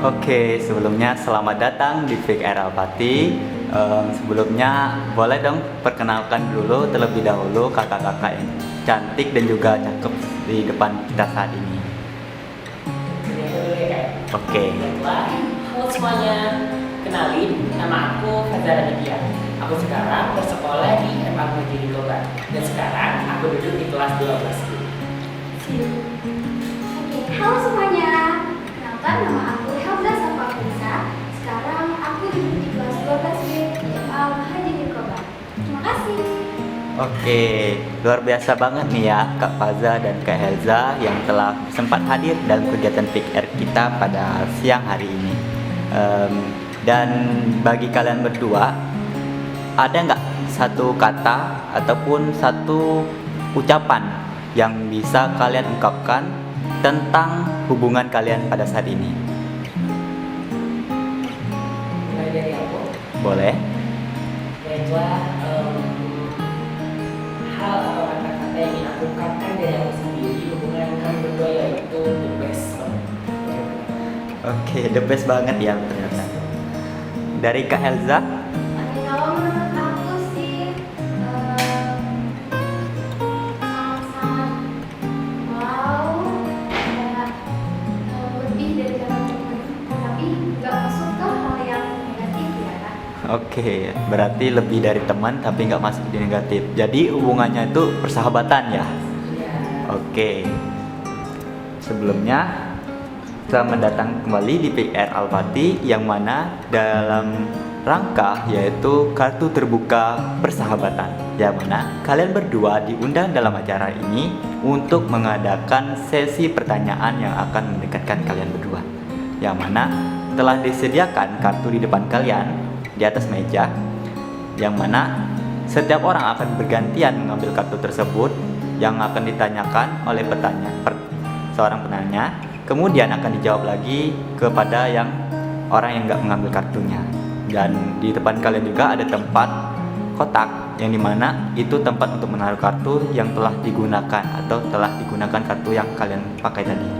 Oke, sebelumnya selamat datang di Fik Era Alpati. Sebelumnya boleh dong perkenalkan dulu terlebih dahulu kakak-kakak yang cantik dan juga cakep di depan kita saat ini. Ini aku dulu ya kak. Oke, Baiklah, halo semuanya. Kenalin, nama aku Fadara Nadia. Aku sekarang bersekolah di MA Negeri Kobar. Dan sekarang aku duduk di kelas 12. Oke, halo semuanya. Kenalkan, nama aku Helza Safakrisa. Sekarang aku duduk di kelas 12B di MA Haji Nikoba. Terima kasih. oke, luar biasa banget nih ya Kak Faza dan Kak Helza yang telah sempat hadir dalam kegiatan Fik R kita pada siang hari ini. Dan bagi kalian berdua, ada nggak satu kata ataupun satu ucapan yang bisa kalian ungkapkan tentang hubungan kalian pada saat ini? Mulai dari aku. Boleh? Baiklah, hal atau kata-kata yang ingin aku ungkapkan dari aku sendiri hubungan kami berdua yaitu the best. Oke, the best banget ya ternyata. Dari Kak Helza? Oke, kalau menurut aku sih sangat-sangat wow, kayak lebih dari kata teman, tapi nggak masuk ke hal yang negatif ya kan? Oke, berarti lebih dari teman tapi nggak masuk di negatif. Jadi hubungannya itu persahabatan ya? Iya. Oke. Sebelumnya selamat datang kembali di PR Alpati yang mana dalam rangka yaitu kartu terbuka persahabatan, yang mana kalian berdua diundang dalam acara ini untuk mengadakan sesi pertanyaan yang akan mendekatkan kalian berdua, yang mana telah disediakan kartu di depan kalian di atas meja, yang mana setiap orang akan bergantian mengambil kartu tersebut yang akan ditanyakan oleh seorang penanya, kemudian akan dijawab lagi kepada orang yang nggak mengambil kartunya. Dan di depan kalian juga ada tempat kotak yang dimana itu tempat untuk menaruh kartu yang telah digunakan atau telah digunakan kartu yang kalian pakai tadi.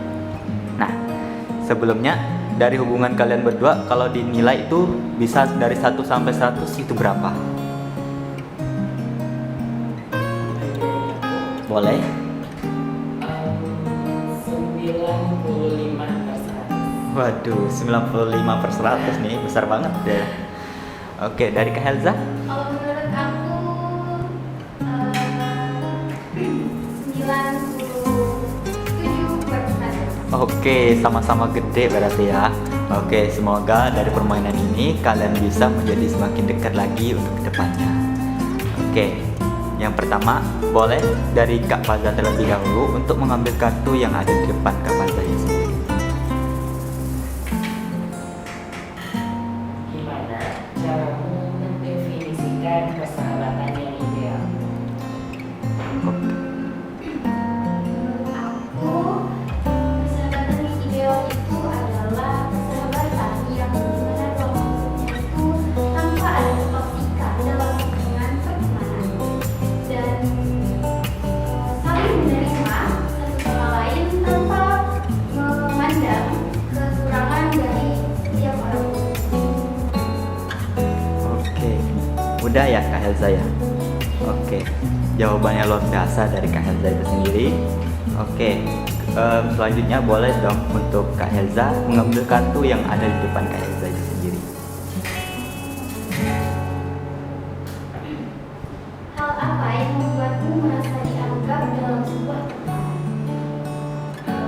Nah, sebelumnya dari hubungan kalian berdua kalau dinilai itu bisa dari 1 sampai 100 itu berapa? Mulai dari aku. Boleh? 95%. Waduh, 95/100 nih, besar banget ya. Oke, dari Kak Helza? Kalau menurut aku 97%. Oke, sama-sama gede berarti ya. Oke, semoga dari permainan ini kalian bisa menjadi semakin dekat lagi untuk kedepannya. Oke, yang pertama boleh dari Kak Faza terlebih dahulu untuk mengambil kartu yang ada di depan Kak Faza ini sendiri. Gimana caramu mendefinisikan persahabatan yang ideal? Oke. Menurut aku, persahabatan yang ideal itu adalah persahabatan yang dimana dua maksudnya itu tanpa ada toksika dalam hubungan pertemanan dan saling menerima satu sama lain tanpa memandang kekurangan dari setiap orang. Oke, udah ya Kak Helza ya. Oke, jawabannya luar biasa dari Kak Helza itu sendiri. Oke, selanjutnya boleh dong untuk Kak Helza mengambil kartu yang ada di depan Kak Helza itu sendiri. Hal apa yang membuatmu merasa dianggap dalam sebuah teman?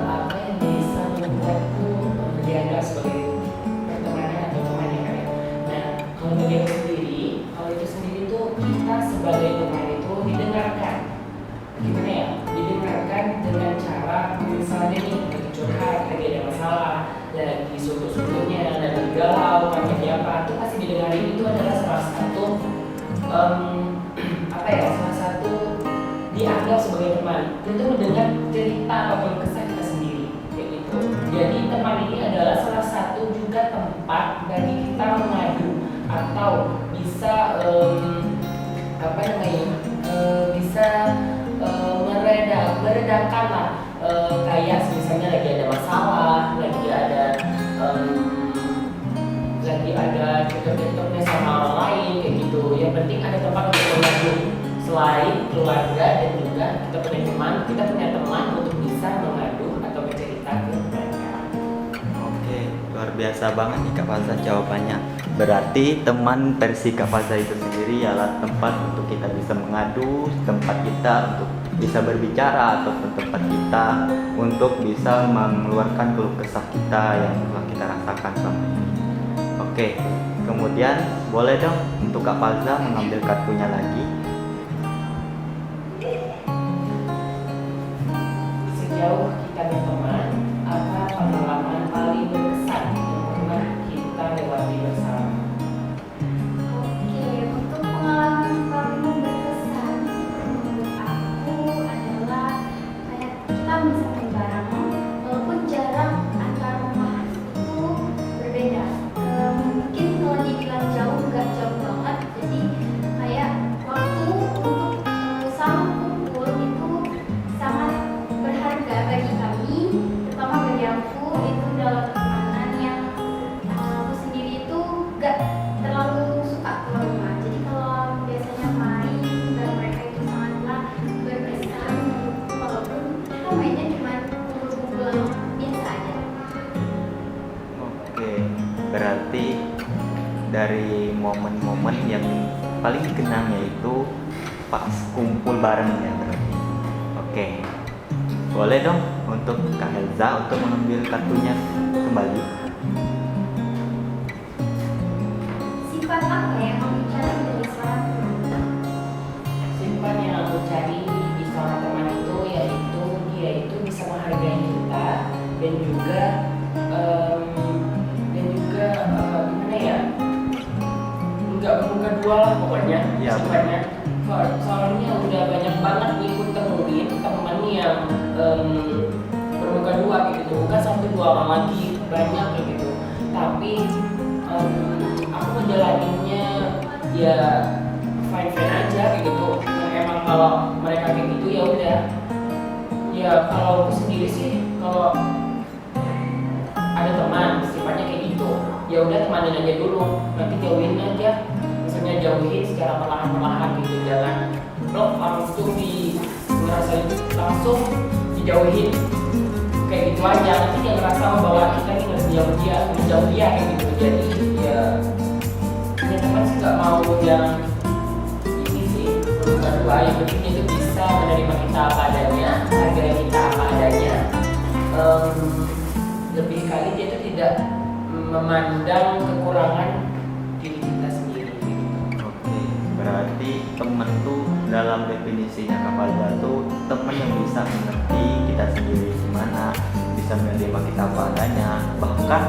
Apa yang bisa membuatku dianggap sebagai pertemanan atau teman ya kak? Nah, kalau bagi aku sendiri, kalau itu sendiri tuh kita sebagai teman itu didengarkan. Gimana ya? Didengarkan dengan cara misalnya nih kita curhat lagi ada masalah, lagi suntuk-suntutnya, lagi galau, lagi apa, itu pasti didengarin. Itu adalah salah satu apa ya? Salah satu dianggap sebagai teman. Kita mendengar cerita ataupun kesah kita sendiri kayak gitu. Jadi teman ini adalah salah satu juga tempat bagi kita mengadu atau bisa apa namanya bisa meredakan lah kayak misalnya lagi ada masalah, lagi ada tergantung sama orang lain kayak gitu. Yang penting ada tempat untuk mengadu. Selain keluarga dan juga kita punya teman untuk bisa mengadu atau bercerita ke mereka. Oke, luar biasa banget nih Kak Faza jawabannya. Berarti teman versi Kak Faza itu sendiri ialah tempat untuk kita bisa mengadu, tempat kita untuk bisa berbicara, ataupun tempat kita untuk bisa mengeluarkan keluh kesah kita yang telah kita rasakan selama ini. Oke, kemudian boleh dong untuk Kak Faza mengambil kartunya lagi. Sejauh kita berteman, apa pengalaman paling berkesan yang pernah kita lewati bersama? Oke, untuk pengalaman paling berkesan menurut aku adalah kayak kita bisa main bareng, walaupun jarak antar rumah itu berbeda. Mungkin kalau dibilang jauh nggak jauh banget, jadi kayak waktu untuk sama kumpul itu sangat berharga bagi kami, terutama bagi aku itu dalam pertemanan yang aku sendiri itu gak terlalu suka keluar rumah. Jadi kalau biasanya main dan mereka itu sangatlah berkesan menurutku, walaupun kita mainnya cuma kumpul-kumpul biasa aja. Oke, berarti dari momen-momen yang paling dikenang yaitu pas kumpul bareng ya berarti. Oke, boleh dong untuk Kak Elza untuk mengambil kartunya kembali. Sifat apa yang kamu cari dari seorang teman? Sifat yang aku cari di seorang teman itu yaitu dia itu bisa menghargai kita dan juga gimana ya, nggak bermuka dua lah pokoknya. Iya. Sifatnya soalnya udah banyak banget nih aku temuin teman yang bermuka dua gitu, bukan satu dua orang lagi, banyak kayak gitu. Tapi aku ngejalaninnya ya fine fine aja kayak gitu. Emang kalau mereka kayak gitu ya udah. Ya kalau aku sendiri sih kalau ada teman sifatnya kayak gitu, ya udah temanin aja dulu, nanti jauhin aja. Misalnya jauhin secara perlahan-perlahan gitu, jangan langsung ngerasain langsung dijauhin kayak gitu aja. Nanti dia ngerasa bahwa kita ini ngejauh dia kayak gitu. Jadi ya punya teman sih nggak mau yang ini sih bukan dua. Yang penting dia itu bisa menerima kita apa adanya, hargai kita apa adanya. Lebih kali dia itu tidak memandang kekurangan diri kita sendiri gitu. Oke, berarti teman tuh dalam definisinya Kak Faza tuh teman yang bisa mengerti kita sendiri gimana, bisa menerima kita apa adanya. Bahkan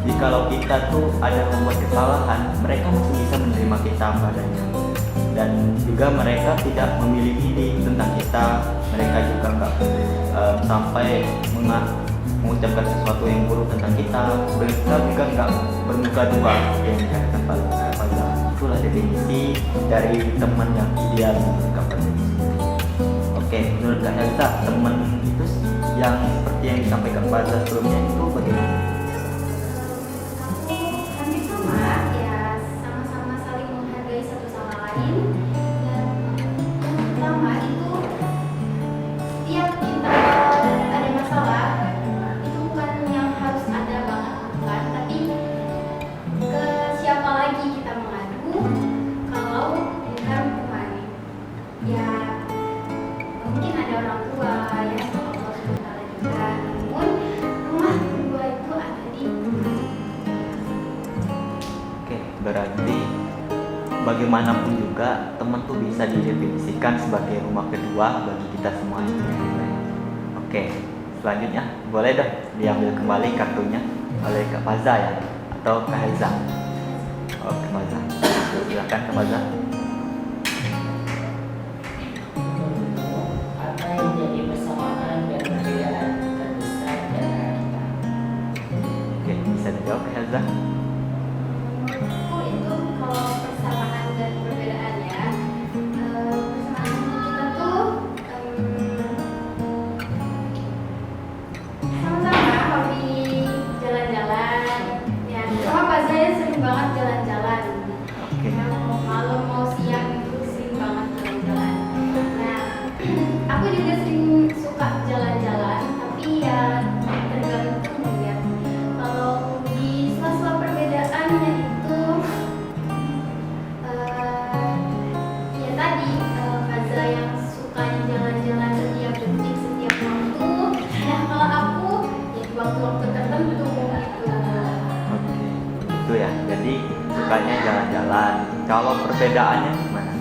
jikalau kita tuh ada membuat kesalahan, mereka masih bisa menerima kita apa adanya. Dan juga mereka tidak memilih diri tentang kita, mereka juga nggak sampai mengucapkan sesuatu yang buruk tentang kita. Mereka juga nggak bermuka dua yang dikatakan Kak Faza. Itulah definisi dari teman yang ideal menurut Kak Faza. Oke, menurut Kak Elza, teman itu yang seperti yang disampaikan Kak Faza sebelumnya itu bagaimana? Hampir sama, ya sama-sama saling menghargai satu sama lain. Dan yang pertama itu setiap kita ada masalah itu bukan yang harus ada banget bukan, tapi ke siapa lagi kita mengadu kalau bukan kemarin. Ya mungkin ada orang tua ya, Allah SWT juga, namun rumah kedua itu ada di Oke, berarti bagaimanapun juga teman tuh bisa didefinisikan sebagai rumah kedua bagi kita semua. Oke, selanjutnya boleh dong diambil kembali kartunya oleh Kak Faza ya, atau Kak Elza. Oke, Kak Faza, silakan Kak Faza. Apa yang jadi persamaan dan perbedaan terbesar di antara kita? Oke, bisa dijawab Kak Elza. menurutku itu kalau persamaan dan perbedaannya, persamaan kita tuh sama-sama hobi jalan-jalan ya. Cuma pas saya sering banget jalan-jalan gitu ya. Jadi sukanya jalan-jalan. Kalau perbedaannya gimana?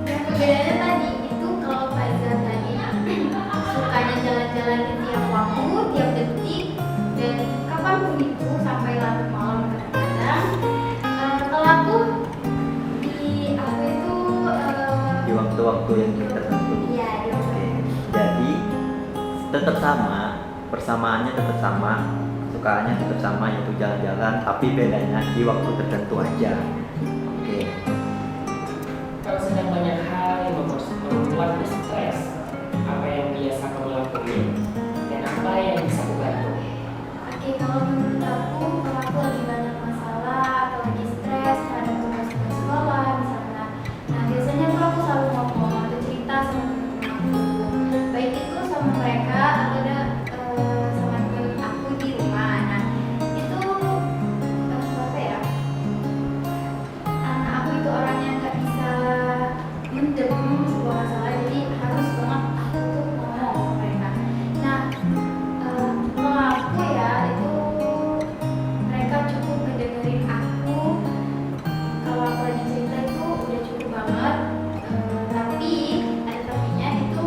Yang perbedaannya tadi itu kalau Faizal tadi sukanya jalan-jalan di tiap waktu, tiap detik, dan kapanpun itu sampai larut malam kadang-kadang. Kalau aku itu Di waktu-waktu yang tertentu. iya di waktu Oke. Jadi tetap sama, persamaannya tetap sama, sukaannya tetap sama yaitu jalan-jalan, tapi bedanya di waktu tertentu aja. Oke. Kalau sedang banyak hal yang membuatmu stres, apa yang biasa kamu lakuin dan apa yang bisa aku bantu? Oke, kalau menurut aku, kalau aku lagi banyak masalah atau lagi stres terhadap tugas-tugas sekolah misalnya, nah biasanya tuh aku selalu ngomong atau cerita sama temen-temen aku, baik itu sama mereka atau sama temen aku di rumah. Nah itu apa ya? Anak aku itu orangnya nggak bisa mendem sebuah masalah, jadi harus banget aku tuh ngomong sama mereka. Nah kalau aku ya itu mereka cukup ngedengerin aku. Kalau aku lagi cerita itu udah cukup banget. Tapi ada tapinya itu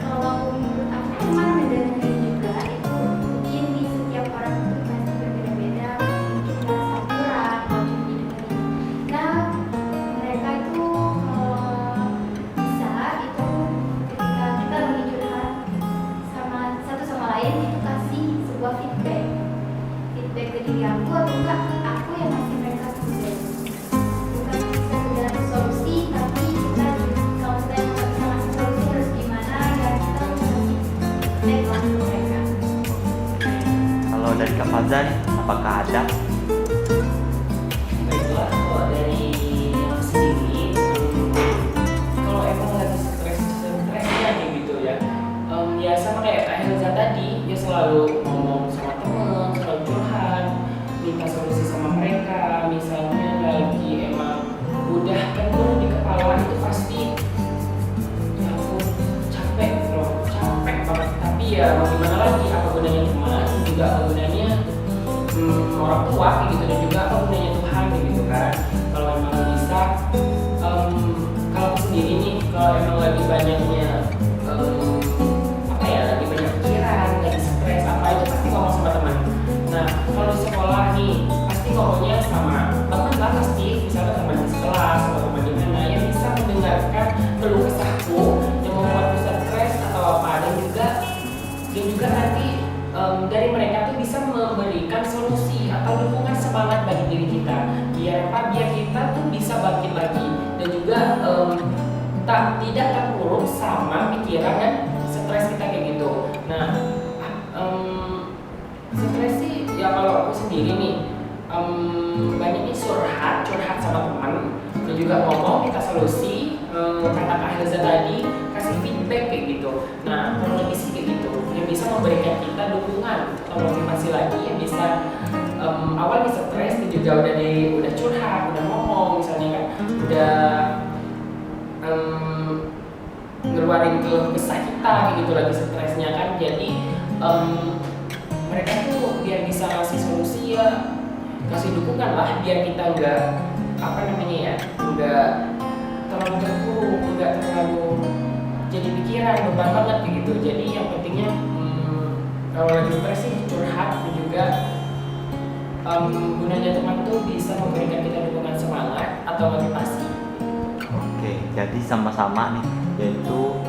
kalau menurut aku teman ngedengerin juga itu mungkin di setiap orang itu pasti berbeda-beda. Mungkin merasa kurang kalau cuma didengerin. Nah mereka itu bisa itu ketika kita lagi curhat sama satu sama lain itu kasih sebuah feedback ke diri aku atau enggak aku yang ngasih mereka feedback, bukan sekedar solusi tapi kita kalau kita yang nggak bisa ngasih solusi harus gimana ya kita harus kasih feedback langsung ke mereka. Kalau dari Kak Faza nih, apakah ada? Baiklah, kalau dari aku sendiri, kalau emang lagi stresnya kayak gitu ya, ya sama kayak Kak Helza tadi, dia selalu ngomong sama temen, selalu curhat, minta solusi sama mereka. Misalnya lagi emang udah penuh di kepala itu pasti, ya aku capek loh, capek banget. Tapi ya mau gimana lagi, apa gunanya teman, juga apa gunanya orang tua kayak gitu, dan juga apa gunanya Tuhan kayak gitu kan. Kalau emang bisa, kalau aku sendiri nih, kalau emang lagi banyaknya apa ya, lagi banyak pikiran, lagi stres apa itu pasti ngomong sama teman. Nah kalau di sekolah nih pasti ngomongnya sama teman lah, pasti misalnya teman di kelas atau teman di mana yang bisa mendengarkan keluh kesahku yang membuatku stres atau apa, dan juga nanti dari mereka tuh bisa memberikan solusi atau dukungan semangat bagi diri kita, biar kita tuh bisa bangkit lagi dan juga tidak terpuruk sama pikiran dan stres kita kayak gitu. Nah stres sih ya kalau aku sendiri nih banyaknya curhat sama teman dan juga ngomong minta solusi, kata Kak Helza tadi kasih feedback kayak gitu. Nah kalau lagi sih kayak gitu yang bisa memberikan kita dukungan atau motivasi lagi, yang bisa awal bisa stres dan juga udah curhat, udah ngomong misalnya kan, udah ngeluarin keluh kesah kita kayak gitu lagi stresnya kan. Jadi mereka tuh biar bisa ngasih solusi ya, kasih dukungan lah, biar kita enggak apa namanya ya, enggak terlalu terpuruk, enggak terlalu jadi pikiran beban banget kayak gitu. Jadi yang pentingnya kalau lagi stres sih curhat, dan juga gunanya teman tuh bisa memberikan kita dukungan semangat atau motivasi. Oke, jadi sama-sama nih, yaitu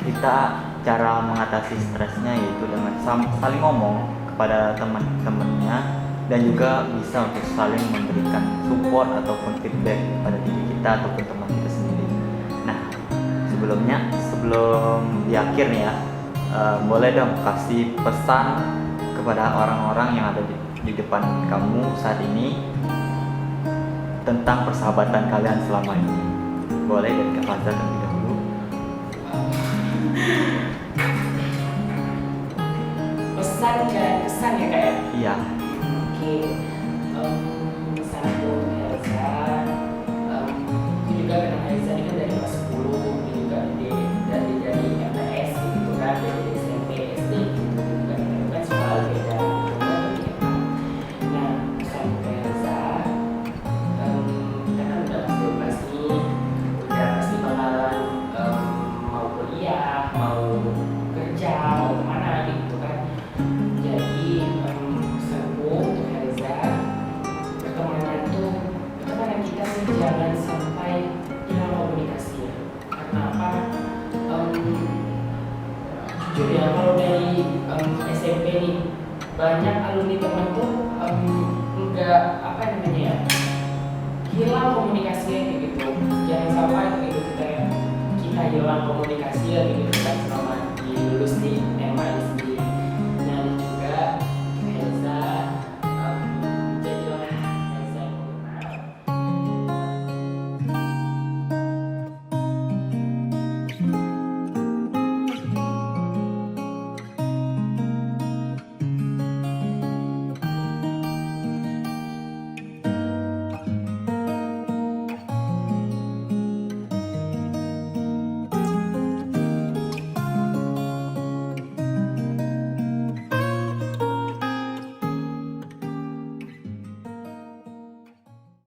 kita cara mengatasi stresnya yaitu dengan saling ngomong kepada teman-temannya, dan juga bisa untuk saling memberikan support ataupun feedback pada diri kita ataupun teman kita sendiri. Nah, sebelum di akhir nih ya, boleh dong kasih pesan kepada orang-orang yang ada di depan kamu saat ini tentang persahabatan kalian selama ini. Boleh dari Kak Faza terlebih dahulu. Pesan dan kesan ya kayak. Iya. Oke, pesan aku untuk Helza, aku juga kenal Helza ini kan dari kelas 10, dia juga dari MTS gitu kan, dari SMP, SD gitu, juga kita kan sekolah beda, kemudian di SMA. banyak alumni teman tuh nggak apa namanya ya, hilang komunikasinya kayak gitu. Jangan sampai kayak gitu kita hilang komunikasi ya kayak gitu kan selama di lulus di MA ini.